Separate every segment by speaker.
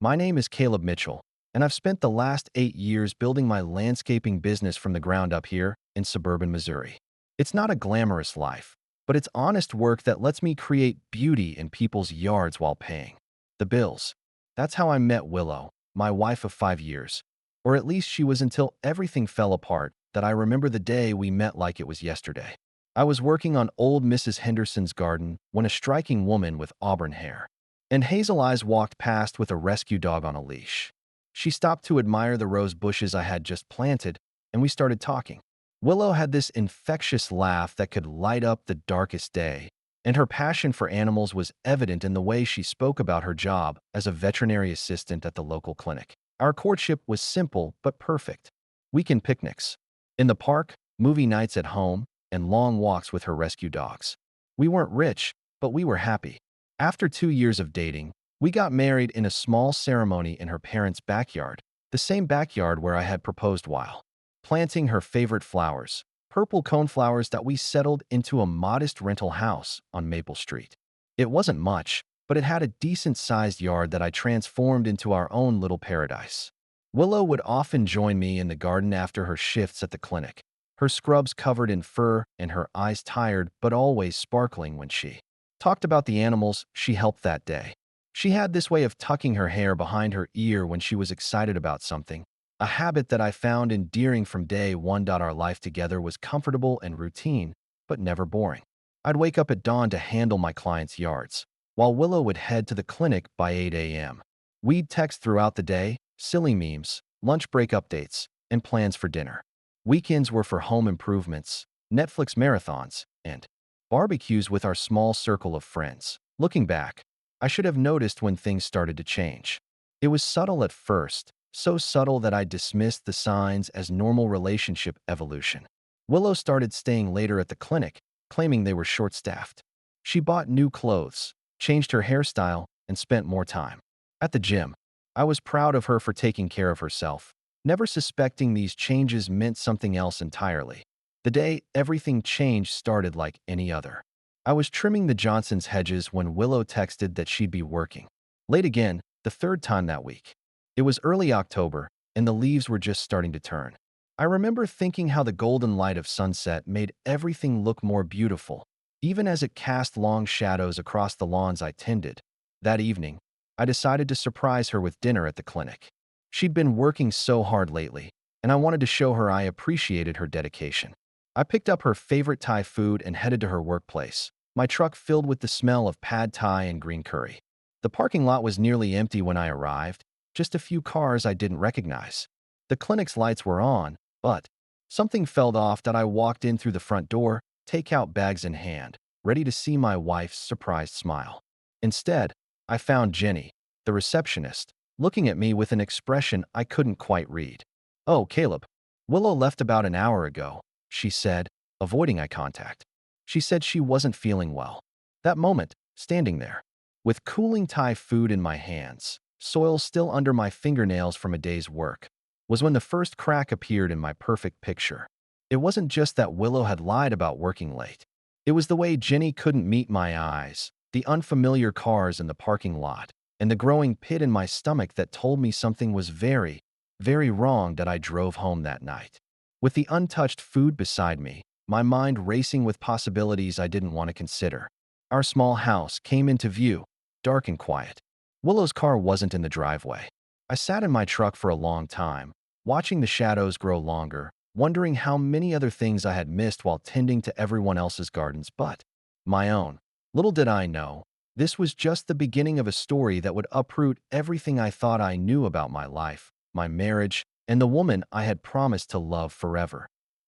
Speaker 1: My name is Caleb Mitchell, and I've spent the last 8 years building my landscaping business from the ground up here in suburban Missouri. It's not a glamorous life, but it's honest work that lets me create beauty in people's yards while paying the bills. That's how I met Willow, my wife of 5 years. Or at least she was until everything fell apart, that I remember the day we met like it was yesterday. I was working on old Mrs. Henderson's garden when a striking woman with auburn hair and hazel eyes walked past with a rescue dog on a leash. She stopped to admire the rose bushes I had just planted, and we started talking. Willow had this infectious laugh that could light up the darkest day, and her passion for animals was evident in the way she spoke about her job as a veterinary assistant at the local clinic. Our courtship was simple but perfect. Weekend picnics in the park, movie nights at home, and long walks with her rescue dogs. We weren't rich, but we were happy. After 2 years of dating, we got married in a small ceremony in her parents' backyard, the same backyard where I had proposed while planting her favorite flowers, purple coneflowers that we settled into a modest rental house on Maple Street. It wasn't much, but it had a decent-sized yard that I transformed into our own little paradise. Willow would often join me in the garden after her shifts at the clinic, her scrubs covered in fur and her eyes tired but always sparkling when she talked about the animals she helped that day. She had this way of tucking her hair behind her ear when she was excited about something, a habit that I found endearing from day one. Our life together was comfortable and routine, but never boring. I'd wake up at dawn to handle my clients' yards, while Willow would head to the clinic by 8 a.m. We'd text throughout the day, silly memes, lunch break updates, and plans for dinner. Weekends were for home improvements, Netflix marathons, and barbecues with our small circle of friends. Looking back, I should have noticed when things started to change. It was subtle at first, so subtle that I dismissed the signs as normal relationship evolution. Willow started staying later at the clinic, claiming they were short-staffed. She bought new clothes, changed her hairstyle, and spent more time at the gym. I was proud of her for taking care of herself, never suspecting these changes meant something else entirely. The day everything changed started like any other. I was trimming the Johnson's hedges when Willow texted that she'd be working late again, the third time that week. It was early October, and the leaves were just starting to turn. I remember thinking how the golden light of sunset made everything look more beautiful, even as it cast long shadows across the lawns I tended. That evening, I decided to surprise her with dinner at the clinic. She'd been working so hard lately, and I wanted to show her I appreciated her dedication. I picked up her favorite Thai food and headed to her workplace, my truck filled with the smell of pad Thai and green curry. The parking lot was nearly empty when I arrived, just a few cars I didn't recognize. The clinic's lights were on, but something felt off that I walked in through the front door, takeout bags in hand, ready to see my wife's surprised smile. Instead, I found Jenny, the receptionist, looking at me with an expression I couldn't quite read. "Oh, Caleb, Willow left about an hour ago," she said, avoiding eye contact. She said she wasn't feeling well. That moment, standing there, with cooling Thai food in my hands, soil still under my fingernails from a day's work, was when the first crack appeared in my perfect picture. It wasn't just that Willow had lied about working late. It was the way Jenny couldn't meet my eyes, the unfamiliar cars in the parking lot, and the growing pit in my stomach that told me something was very, very wrong. That I drove home that night, with the untouched food beside me, my mind racing with possibilities I didn't want to consider. Our small house came into view, dark and quiet. Willow's car wasn't in the driveway. I sat in my truck for a long time, watching the shadows grow longer, wondering how many other things I had missed while tending to everyone else's gardens but my own. Little did I know, this was just the beginning of a story that would uproot everything I thought I knew about my life, my marriage, and the woman I had promised to love forever.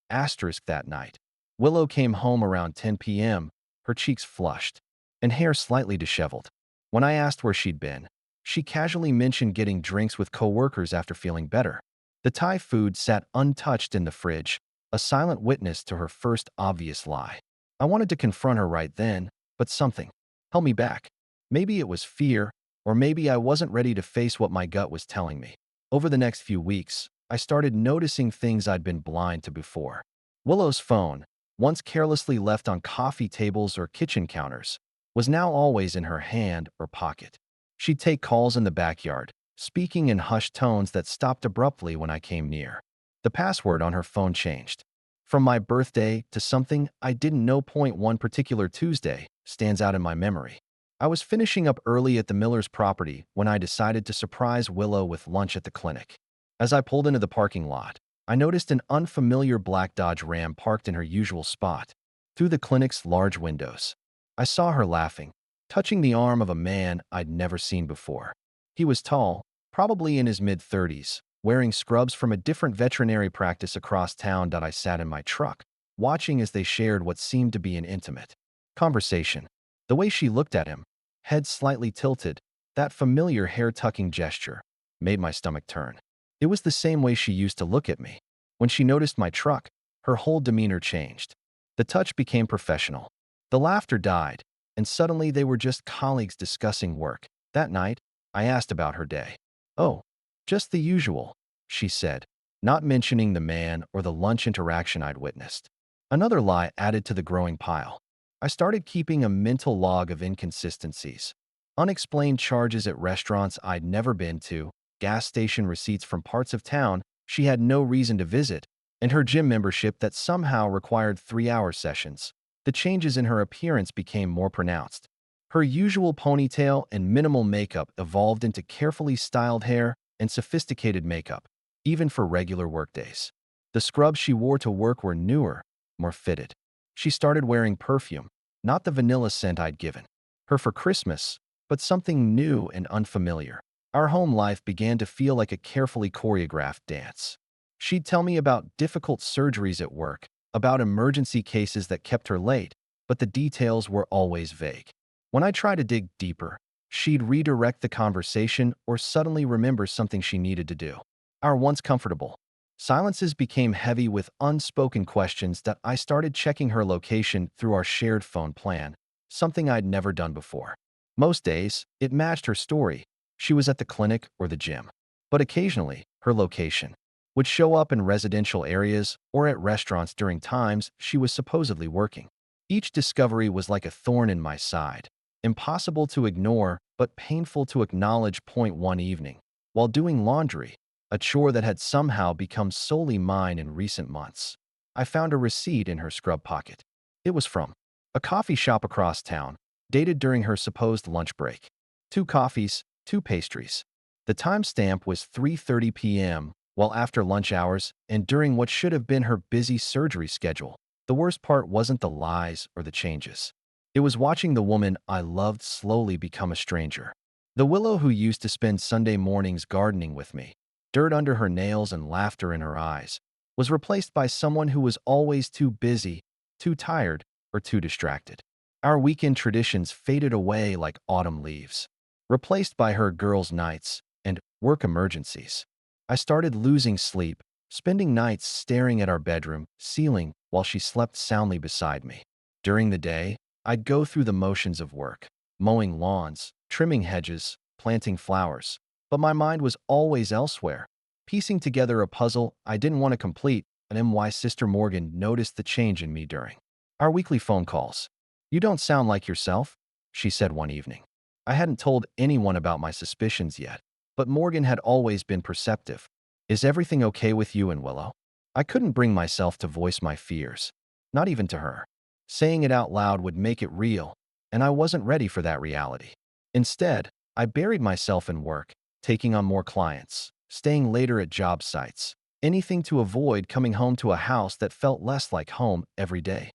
Speaker 1: That night, Willow came home around 10 p.m., her cheeks flushed and hair slightly disheveled. When I asked where she'd been, she casually mentioned getting drinks with coworkers after feeling better. The Thai food sat untouched in the fridge, a silent witness to her first obvious lie. I wanted to confront her right then, but something held me back. Maybe it was fear, or maybe I wasn't ready to face what my gut was telling me. Over the next few weeks, I started noticing things I'd been blind to before. Willow's phone, once carelessly left on coffee tables or kitchen counters, was now always in her hand or pocket. She'd take calls in the backyard, speaking in hushed tones that stopped abruptly when I came near. The password on her phone changed. From my birthday to something I didn't know. One particular Tuesday stands out in my memory. I was finishing up early at the Miller's property when I decided to surprise Willow with lunch at the clinic. As I pulled into the parking lot, I noticed an unfamiliar black Dodge Ram parked in her usual spot. Through the clinic's large windows, I saw her laughing, touching the arm of a man I'd never seen before. He was tall, probably in his mid-30s, wearing scrubs from a different veterinary practice across town. I sat in my truck, watching as they shared what seemed to be an intimate conversation. The way she looked at him, head slightly tilted, that familiar hair-tucking gesture, made my stomach turn. It was the same way she used to look at me. When she noticed my truck, her whole demeanor changed. The touch became professional. The laughter died, and suddenly they were just colleagues discussing work. That night, I asked about her day. "Oh, just the usual," she said, not mentioning the man or the lunch interaction I'd witnessed. Another lie added to the growing pile. I started keeping a mental log of inconsistencies. Unexplained charges at restaurants I'd never been to, gas station receipts from parts of town she had no reason to visit, and her gym membership that somehow required 3-hour sessions. The changes in her appearance became more pronounced. Her usual ponytail and minimal makeup evolved into carefully styled hair and sophisticated makeup, even for regular workdays. The scrubs she wore to work were newer, more fitted. She started wearing perfume, not the vanilla scent I'd given her for Christmas, but something new and unfamiliar. Our home life began to feel like a carefully choreographed dance. She'd tell me about difficult surgeries at work, about emergency cases that kept her late, but the details were always vague. When I tried to dig deeper, she'd redirect the conversation or suddenly remember something she needed to do. Our once comfortable silences became heavy with unspoken questions that I started checking her location through our shared phone plan, something I'd never done before. Most days, it matched her story. She was at the clinic or the gym. But occasionally, her location would show up in residential areas or at restaurants during times she was supposedly working. Each discovery was like a thorn in my side, impossible to ignore but painful to acknowledge. One evening, while doing laundry, a chore that had somehow become solely mine in recent months, I found a receipt in her scrub pocket. It was from a coffee shop across town, dated during her supposed lunch break. 2 coffees, 2 pastries. The timestamp was 3:30 p.m., while after lunch hours and during what should have been her busy surgery schedule. The worst part wasn't the lies or the changes. It was watching the woman I loved slowly become a stranger. The Willow who used to spend Sunday mornings gardening with me, dirt under her nails and laughter in her eyes, was replaced by someone who was always too busy, too tired, or too distracted. Our weekend traditions faded away like autumn leaves, replaced by her girls' nights and work emergencies. I started losing sleep, spending nights staring at our bedroom ceiling while she slept soundly beside me. During the day, I'd go through the motions of work, mowing lawns, trimming hedges, planting flowers, but my mind was always elsewhere, piecing together a puzzle I didn't want to complete. And my sister Morgan noticed the change in me during our weekly phone calls. "You don't sound like yourself," she said one evening. I hadn't told anyone about my suspicions yet, but Morgan had always been perceptive. "Is everything okay with you and Willow?" I couldn't bring myself to voice my fears, not even to her. Saying it out loud would make it real, and I wasn't ready for that reality. Instead, I buried myself in work, taking on more clients, staying later at job sites, anything to avoid coming home to a house that felt less like home every day.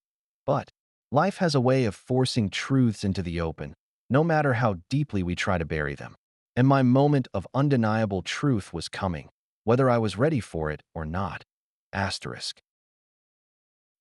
Speaker 1: But life has a way of forcing truths into the open, no matter how deeply we try to bury them. And my moment of undeniable truth was coming, whether I was ready for it or not. Asterisk.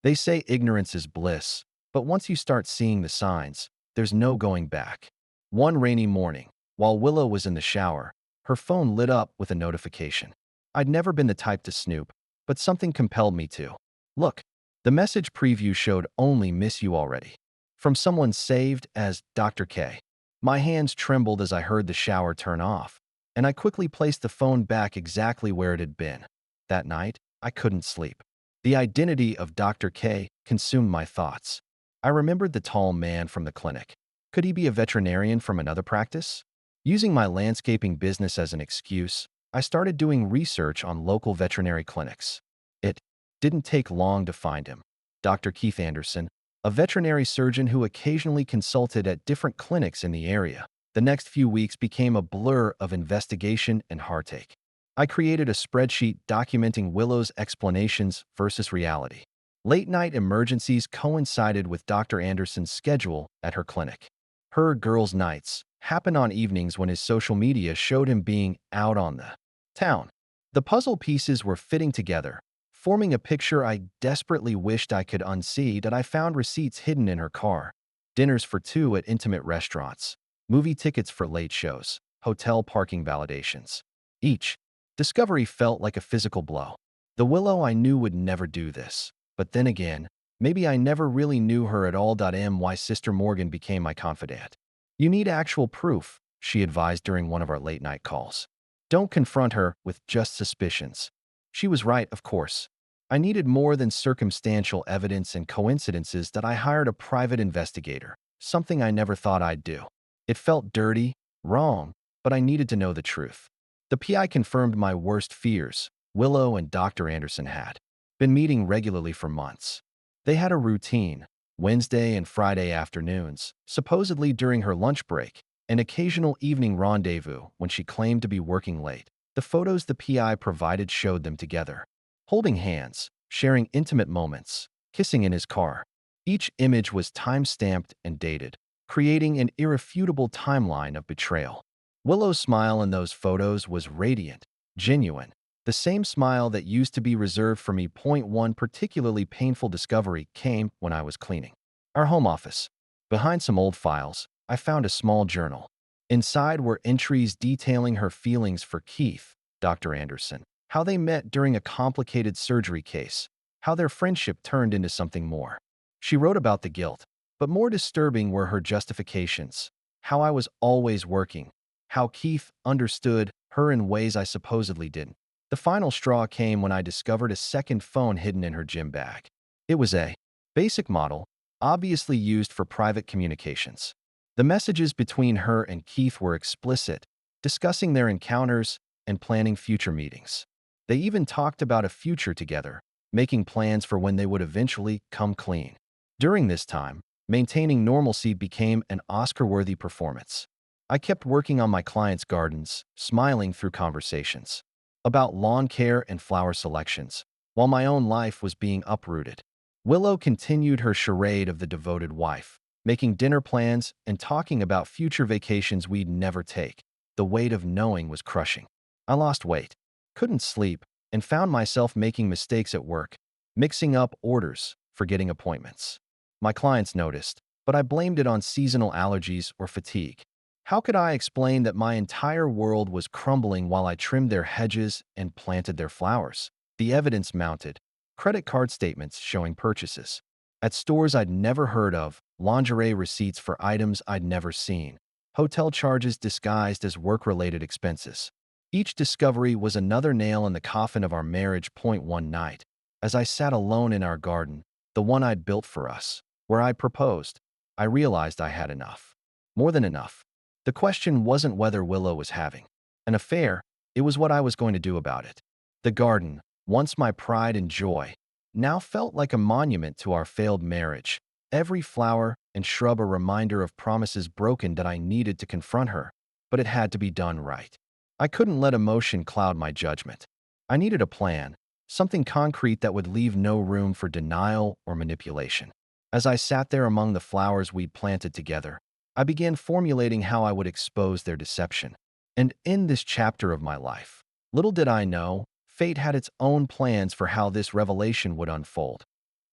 Speaker 1: They say ignorance is bliss, but once you start seeing the signs, there's no going back. One rainy morning, while Willow was in the shower, her phone lit up with a notification. I'd never been the type to snoop, but something compelled me to. Look, the message preview showed "Only miss you already," from someone saved as Dr. K. My hands trembled as I heard the shower turn off, and I quickly placed the phone back exactly where it had been. That night, I couldn't sleep. The identity of Dr. K consumed my thoughts. I remembered the tall man from the clinic. Could he be a veterinarian from another practice? Using my landscaping business as an excuse, I started doing research on local veterinary clinics. It didn't take long to find him. Dr. Keith Anderson, a veterinary surgeon who occasionally consulted at different clinics in the area. The next few weeks became a blur of investigation and heartache. I created a spreadsheet documenting Willow's explanations versus reality. Late-night emergencies coincided with Dr. Anderson's schedule at her clinic. Her girls' nights happened on evenings when his social media showed him being out on the town. The puzzle pieces were fitting together, forming a picture I desperately wished I could unsee. That I found receipts hidden in her car, dinners for two at intimate restaurants, movie tickets for late shows, hotel parking validations. Each discovery felt like a physical blow. The Willow I knew would never do this. But then again, maybe I never really knew her at all. My sister Morgan became my confidant. You need actual proof, she advised during one of our late-night calls. Don't confront her with just suspicions. She was right, of course. I needed more than circumstantial evidence and coincidences. That I hired a private investigator, something I never thought I'd do. It felt dirty, wrong, but I needed to know the truth. The PI confirmed my worst fears. Willow and Dr. Anderson had been meeting regularly for months. They had a routine, Wednesday and Friday afternoons, supposedly during her lunch break, an occasional evening rendezvous when she claimed to be working late. The photos the PI provided showed them together, holding hands, sharing intimate moments, kissing in his car. Each image was time-stamped and dated, creating an irrefutable timeline of betrayal. Willow's smile in those photos was radiant, genuine, the same smile that used to be reserved for me. One particularly painful discovery came when I was cleaning our home office. Behind some old files, I found a small journal. Inside were entries detailing her feelings for Keith, Dr. Anderson, how they met during a complicated surgery case, how their friendship turned into something more. She wrote about the guilt, but more disturbing were her justifications, how I was always working, how Keith understood her in ways I supposedly didn't. The final straw came when I discovered a second phone hidden in her gym bag. It was a basic model, obviously used for private communications. The messages between her and Keith were explicit, discussing their encounters and planning future meetings. They even talked about a future together, making plans for when they would eventually come clean. During this time, maintaining normalcy became an Oscar-worthy performance. I kept working on my clients' gardens, smiling through conversations about lawn care and flower selections, while my own life was being uprooted. Willow continued her charade of the devoted wife, making dinner plans and talking about future vacations we'd never take. The weight of knowing was crushing. I lost weight, couldn't sleep, and found myself making mistakes at work, mixing up orders, forgetting appointments. My clients noticed, but I blamed it on seasonal allergies or fatigue. How could I explain that my entire world was crumbling while I trimmed their hedges and planted their flowers? The evidence mounted. Credit card statements showing purchases at stores I'd never heard of, lingerie receipts for items I'd never seen, hotel charges disguised as work-related expenses. Each discovery was another nail in the coffin of our marriage. One night, as I sat alone in our garden, the one I'd built for us, where I proposed, I realized I had enough. More than enough. The question wasn't whether Willow was having an affair, it was what I was going to do about it. The garden, once my pride and joy, now felt like a monument to our failed marriage. Every flower and shrub a reminder of promises broken. That I needed to confront her, but it had to be done right. I couldn't let emotion cloud my judgment. I needed a plan, something concrete that would leave no room for denial or manipulation. As I sat there among the flowers we'd planted together, I began formulating how I would expose their deception. And in this chapter of my life, little did I know, fate had its own plans for how this revelation would unfold.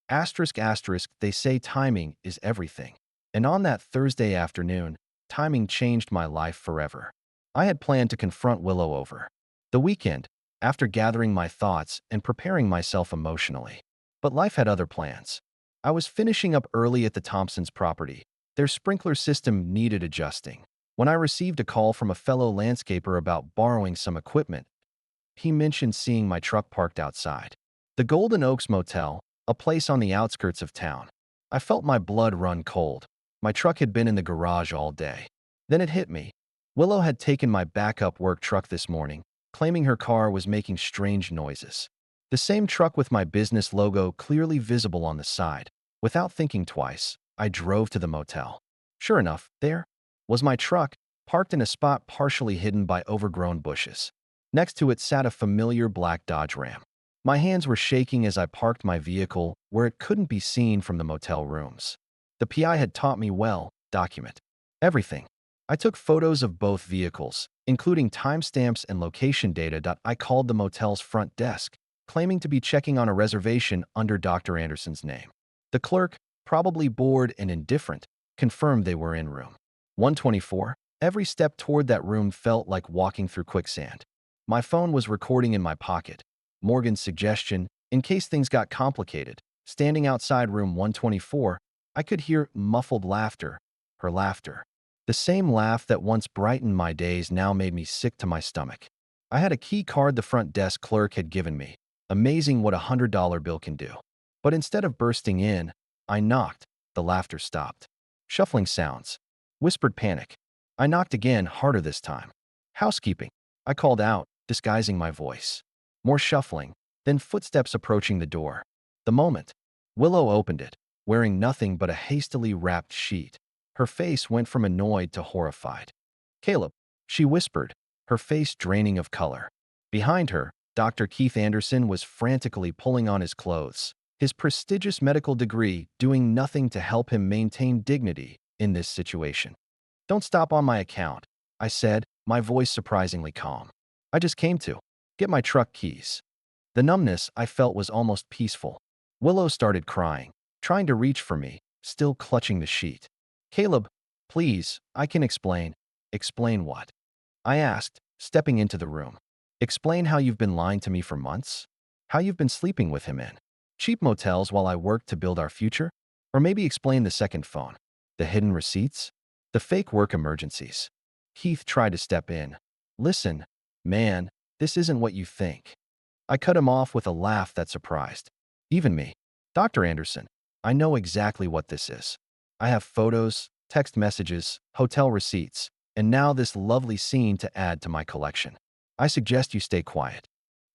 Speaker 1: Asterisk asterisk, they say timing is everything. And on that Thursday afternoon, timing changed my life forever. I had planned to confront Willow over the weekend, after gathering my thoughts and preparing myself emotionally. But life had other plans. I was finishing up early at the Thompsons' property. Their sprinkler system needed adjusting. When I received a call from a fellow landscaper about borrowing some equipment, he mentioned seeing my truck parked outside the Golden Oaks Motel, a place on the outskirts of town. I felt my blood run cold. My truck had been in the garage all day. Then it hit me. Willow had taken my backup work truck this morning, claiming her car was making strange noises. The same truck with my business logo clearly visible on the side. Without thinking twice, I drove to the motel. Sure enough, there was my truck, parked in a spot partially hidden by overgrown bushes. Next to it sat a familiar black Dodge Ram. My hands were shaking as I parked my vehicle where it couldn't be seen from the motel rooms. The PI had taught me well, document everything. I took photos of both vehicles, including timestamps and location data. I called the motel's front desk, claiming to be checking on a reservation under Dr. Anderson's name. The clerk, probably bored and indifferent, confirmed they were in room 124. Every step toward that room felt like walking through quicksand. My phone was recording in my pocket. Morgan's suggestion, in case things got complicated, standing outside room 124, I could hear muffled laughter, her laughter. The same laugh that once brightened my days now made me sick to my stomach. I had a key card the front desk clerk had given me. Amazing what a $100 bill can do. But instead of bursting in, I knocked. The laughter stopped. Shuffling sounds. Whispered panic. I knocked again, harder this time. Housekeeping. I called out, disguising my voice. More shuffling, then footsteps approaching the door. The moment Willow opened it, wearing nothing but a hastily wrapped sheet. Her face went from annoyed to horrified. Caleb, she whispered, her face draining of color. Behind her, Dr. Keith Anderson was frantically pulling on his clothes, his prestigious medical degree doing nothing to help him maintain dignity in this situation. Don't stop on my account, I said, my voice surprisingly calm. I just came to get my truck keys. The numbness I felt was almost peaceful. Willow started crying, trying to reach for me, still clutching the sheet. Caleb, please, I can explain. Explain what? I asked, stepping into the room. Explain how you've been lying to me for months? How you've been sleeping with him in cheap motels while I work to build our future? Or maybe explain the second phone, the hidden receipts, the fake work emergencies. Keith tried to step in. Listen, man, this isn't what you think. I cut him off with a laugh that surprised even me. Dr. Anderson, I know exactly what this is. I have photos, text messages, hotel receipts, and now this lovely scene to add to my collection. I suggest you stay quiet.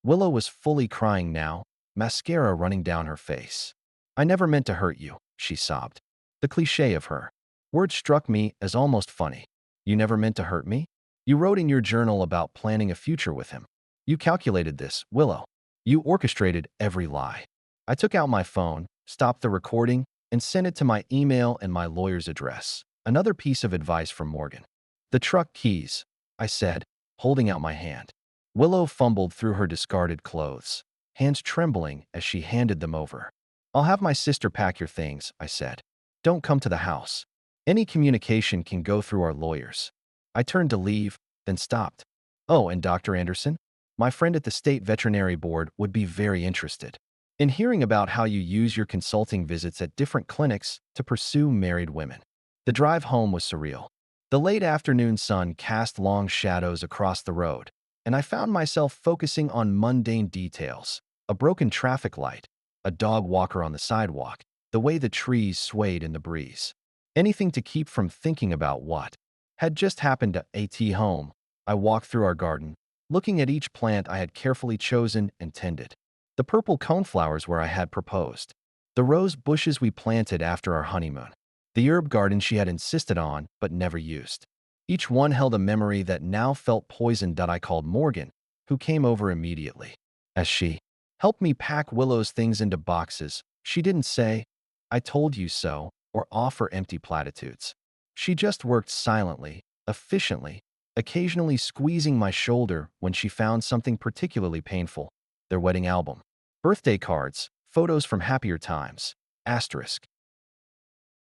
Speaker 1: Willow was fully crying now, mascara running down her face. I never meant to hurt you, she sobbed. The cliché of her. Words struck me as almost funny. You never meant to hurt me? You wrote in your journal about planning a future with him. You calculated this, Willow. You orchestrated every lie. I took out my phone, stopped the recording, and sent it to my email and my lawyer's address. Another piece of advice from Morgan. The truck keys, I said, holding out my hand. Willow fumbled through her discarded clothes, hands trembling as she handed them over. I'll have my sister pack your things, I said. Don't come to the house. Any communication can go through our lawyers. I turned to leave, then stopped. Oh, and Dr. Anderson? My friend at the State Veterinary Board would be very interested in hearing about how you use your consulting visits at different clinics to pursue married women. The drive home was surreal. The late afternoon sun cast long shadows across the road, and I found myself focusing on mundane details. A broken traffic light, a dog walker on the sidewalk, the way the trees swayed in the breeze. Anything to keep from thinking about what had just happened at home. I walked through our garden, looking at each plant I had carefully chosen and tended. The purple coneflowers where I had proposed. The rose bushes we planted after our honeymoon. The herb garden she had insisted on but never used. Each one held a memory that now felt poisoned. I called Morgan, who came over immediately. As she helped me pack Willow's things into boxes, she didn't say, I told you so, or offer empty platitudes. She just worked silently, efficiently, occasionally squeezing my shoulder when she found something particularly painful. Their wedding album. Birthday cards, photos from happier times. Asterisk.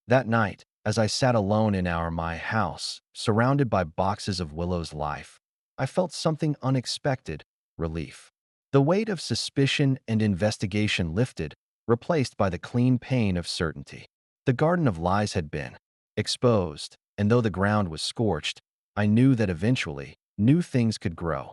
Speaker 1: That night, as I sat alone in my house, surrounded by boxes of Willow's life, I felt something unexpected, relief. The weight of suspicion and investigation lifted, replaced by the clean pain of certainty. The garden of lies had been exposed, and though the ground was scorched, I knew that eventually, new things could grow.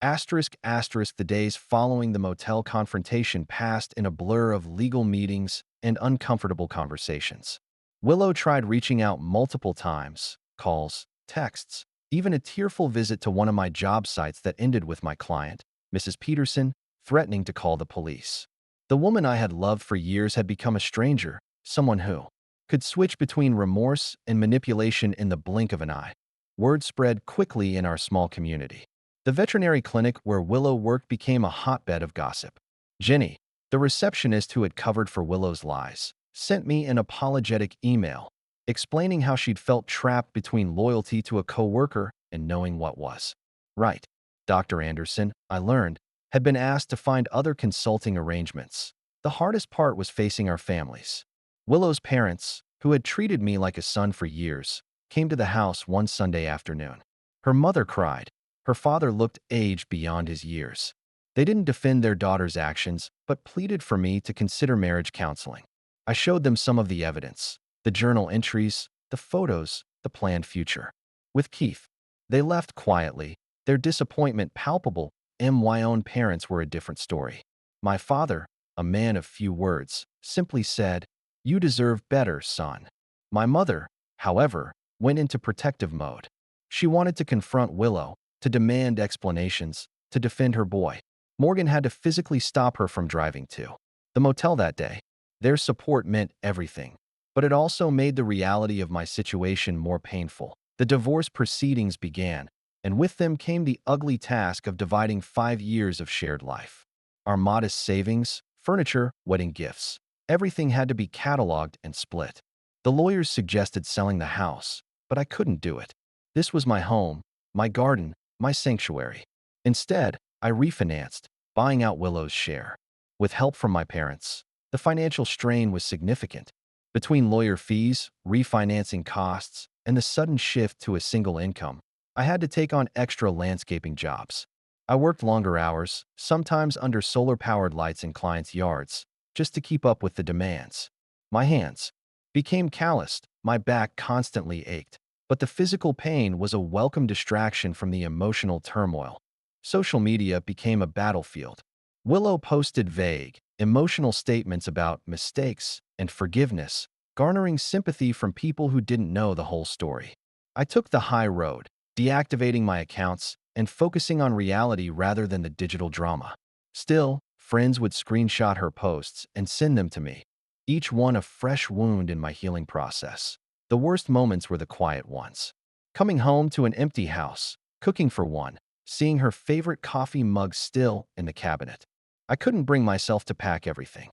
Speaker 1: Asterisk, asterisk, the days following the motel confrontation passed in a blur of legal meetings and uncomfortable conversations. Willow tried reaching out multiple times, calls, texts, even a tearful visit to one of my job sites that ended with my client, Mrs. Peterson, threatening to call the police. The woman I had loved for years had become a stranger, someone who could switch between remorse and manipulation in the blink of an eye. Word spread quickly in our small community. The veterinary clinic where Willow worked became a hotbed of gossip. Jenny, the receptionist who had covered for Willow's lies, sent me an apologetic email explaining how she'd felt trapped between loyalty to a coworker and knowing what was right. Dr. Anderson, I learned, had been asked to find other consulting arrangements. The hardest part was facing our families. Willow's parents, who had treated me like a son for years, came to the house one Sunday afternoon. Her mother cried. Her father looked aged beyond his years. They didn't defend their daughter's actions, but pleaded for me to consider marriage counseling. I showed them some of the evidence, the journal entries, the photos, the planned future. With Keith, they left quietly, their disappointment palpable. My own parents were a different story. My father, a man of few words, simply said, "You deserve better, son." My mother, however, went into protective mode. She wanted to confront Willow, to demand explanations, to defend her boy. Morgan had to physically stop her from driving to the motel that day. Their support meant everything, but it also made the reality of my situation more painful. The divorce proceedings began, and with them came the ugly task of dividing 5 years of shared life. Our modest savings, furniture, wedding gifts, everything had to be cataloged and split. The lawyers suggested selling the house, but I couldn't do it. This was my home, my garden, my sanctuary. Instead, I refinanced, buying out Willow's share. With help from my parents, the financial strain was significant. Between lawyer fees, refinancing costs, and the sudden shift to a single income, I had to take on extra landscaping jobs. I worked longer hours, sometimes under solar-powered lights in clients' yards, just to keep up with the demands. My hands became calloused, my back constantly ached, but the physical pain was a welcome distraction from the emotional turmoil. Social media became a battlefield. Willow posted vague, emotional statements about mistakes and forgiveness, garnering sympathy from people who didn't know the whole story. I took the high road, deactivating my accounts and focusing on reality rather than the digital drama. Still, friends would screenshot her posts and send them to me, each one a fresh wound in my healing process. The worst moments were the quiet ones. Coming home to an empty house, cooking for one, seeing her favorite coffee mug still in the cabinet. I couldn't bring myself to pack everything.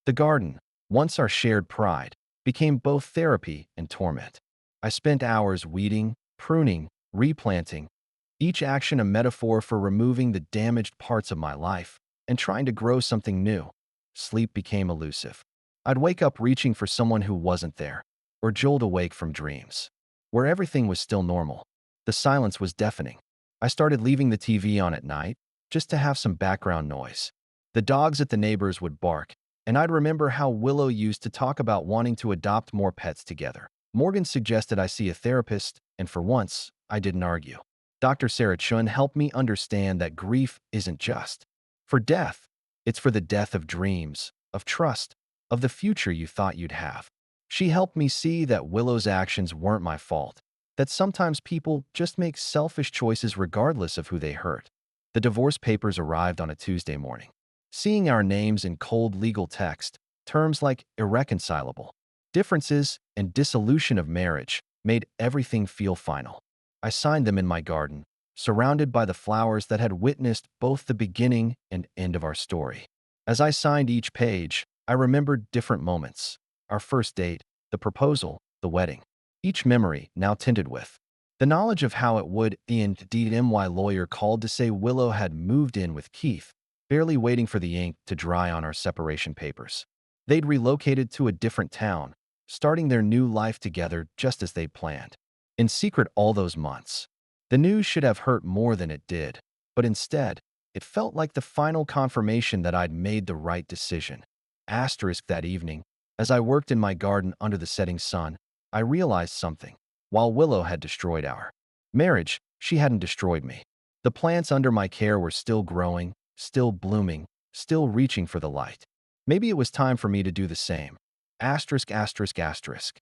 Speaker 1: The garden, once our shared pride, became both therapy and torment. I spent hours weeding, pruning, replanting, each action a metaphor for removing the damaged parts of my life and trying to grow something new. Sleep became elusive. I'd wake up reaching for someone who wasn't there, or jolt awake from dreams, where everything was still normal. The silence was deafening. I started leaving the TV on at night, just to have some background noise. The dogs at the neighbors would bark, and I'd remember how Willow used to talk about wanting to adopt more pets together. Morgan suggested I see a therapist, and for once, I didn't argue. Dr. Sarah Chun helped me understand that grief isn't just for death. It's for the death of dreams, of trust, of the future you thought you'd have. She helped me see that Willow's actions weren't my fault, that sometimes people just make selfish choices regardless of who they hurt. The divorce papers arrived on a Tuesday morning. Seeing our names in cold legal text, terms like irreconcilable, differences, and dissolution of marriage made everything feel final. I signed them in my garden, surrounded by the flowers that had witnessed both the beginning and end of our story. As I signed each page, I remembered different moments. Our first date, the proposal, the wedding. Each memory now tinted with the knowledge of how it would end. My lawyer called to say Willow had moved in with Keith, barely waiting for the ink to dry on our separation papers. They'd relocated to a different town, starting their new life together just as they'd planned. In secret all those months. The news should have hurt more than it did, but instead, it felt like the final confirmation that I'd made the right decision. Asterisk that evening, as I worked in my garden under the setting sun, I realized something. While Willow had destroyed our marriage, she hadn't destroyed me. The plants under my care were still growing, still blooming, still reaching for the light. Maybe it was time for me to do the same. Asterisk, asterisk, asterisk.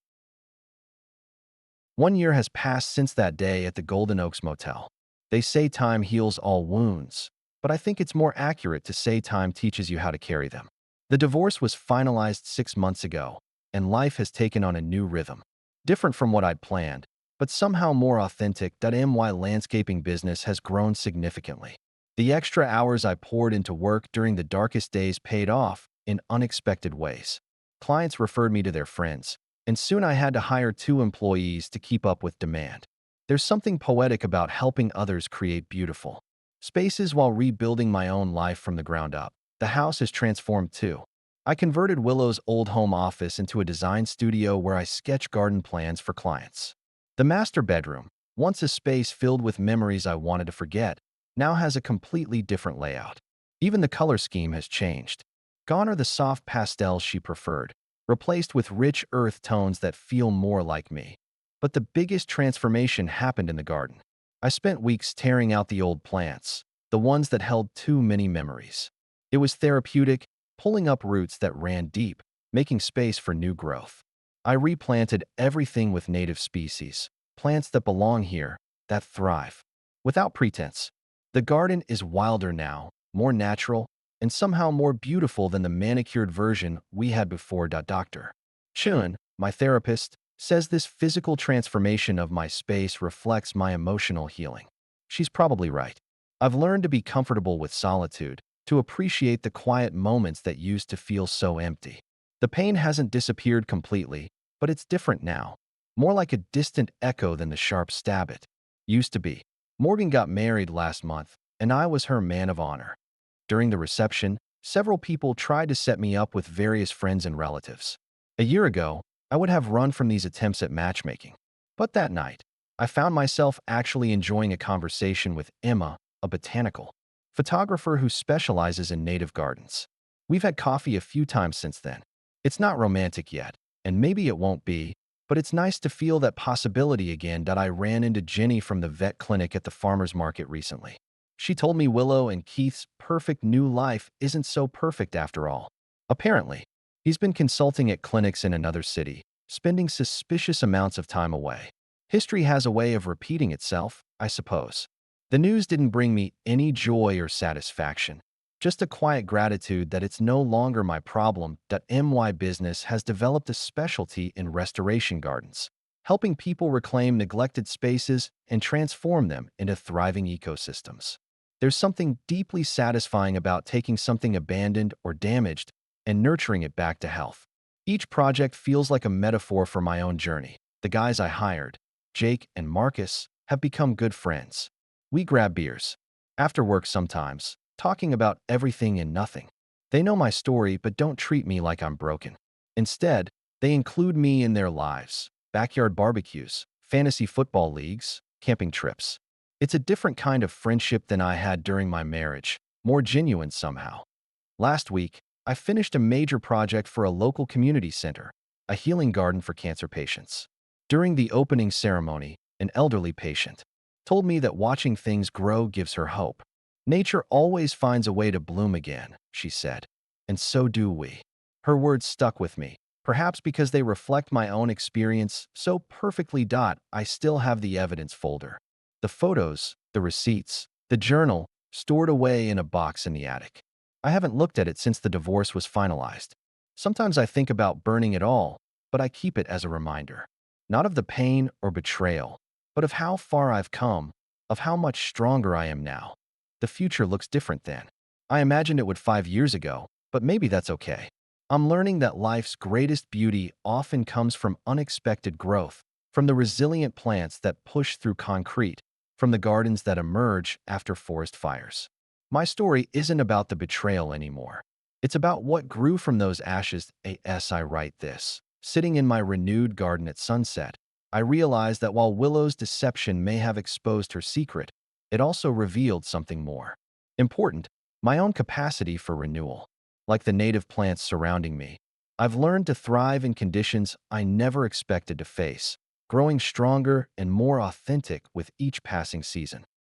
Speaker 1: 1 year has passed since that day at the Golden Oaks Motel. They say time heals all wounds, but I think it's more accurate to say time teaches you how to carry them. The divorce was finalized 6 months ago, and life has taken on a new rhythm. Different from what I'd planned, but somehow more authentic. My landscaping business has grown significantly. The extra hours I poured into work during the darkest days paid off in unexpected ways. Clients referred me to their friends, and soon I had to hire 2 employees to keep up with demand. There's something poetic about helping others create beautiful spaces while rebuilding my own life from the ground up. The house is transformed too. I converted Willow's old home office into a design studio where I sketch garden plans for clients. The master bedroom, once a space filled with memories I wanted to forget, now has a completely different layout. Even the color scheme has changed. Gone are the soft pastels she preferred, replaced with rich earth tones that feel more like me. But the biggest transformation happened in the garden. I spent weeks tearing out the old plants, the ones that held too many memories. It was therapeutic, pulling up roots that ran deep, making space for new growth. I replanted everything with native species, plants that belong here, that thrive. Without pretense, the garden is wilder now, more natural, and somehow more beautiful than the manicured version we had before. Dr. Chun, my therapist, says this physical transformation of my space reflects my emotional healing. She's probably right. I've learned to be comfortable with solitude, to appreciate the quiet moments that used to feel so empty. The pain hasn't disappeared completely, but it's different now. More like a distant echo than the sharp stab it used to be. Morgan got married last month, and I was her man of honor. During the reception, several people tried to set me up with various friends and relatives. A year ago, I would have run from these attempts at matchmaking. But that night, I found myself actually enjoying a conversation with Emma, a botanical photographer who specializes in native gardens. We've had coffee a few times since then. It's not romantic yet, and maybe it won't be, but it's nice to feel that possibility again. I ran into Jenny from the vet clinic at the farmer's market recently. She told me Willow and Keith's perfect new life isn't so perfect after all. Apparently, he's been consulting at clinics in another city, spending suspicious amounts of time away. History has a way of repeating itself, I suppose. The news didn't bring me any joy or satisfaction, just a quiet gratitude that it's no longer my problem. My business has developed a specialty in restoration gardens, helping people reclaim neglected spaces and transform them into thriving ecosystems. There's something deeply satisfying about taking something abandoned or damaged and nurturing it back to health. Each project feels like a metaphor for my own journey. The guys I hired, Jake and Marcus, have become good friends. We grab beers after work sometimes, talking about everything and nothing. They know my story but don't treat me like I'm broken. Instead, they include me in their lives. Backyard barbecues, fantasy football leagues, camping trips. It's a different kind of friendship than I had during my marriage, more genuine somehow. Last week, I finished a major project for a local community center, a healing garden for cancer patients. During the opening ceremony, an elderly patient told me that watching things grow gives her hope. Nature always finds a way to bloom again, she said, and so do we. Her words stuck with me, perhaps because they reflect my own experience so perfectly. I still have the evidence folder. The photos, the receipts, the journal, stored away in a box in the attic. I haven't looked at it since the divorce was finalized. Sometimes I think about burning it all, but I keep it as a reminder. Not of the pain or betrayal, but of how far I've come, of how much stronger I am now. The future looks different then. I imagined it would 5 years ago, but maybe that's okay. I'm learning that life's greatest beauty often comes from unexpected growth, from the resilient plants that push through concrete, from the gardens that emerge after forest fires. My story isn't about the betrayal anymore. It's about what grew from those ashes. As I write this, sitting in my renewed garden at sunset, I realized that while Willow's deception may have exposed her secret, it also revealed something more important, my own capacity for renewal. Like the native plants surrounding me, I've learned to thrive in conditions I never expected to face, growing stronger and more authentic with each passing season.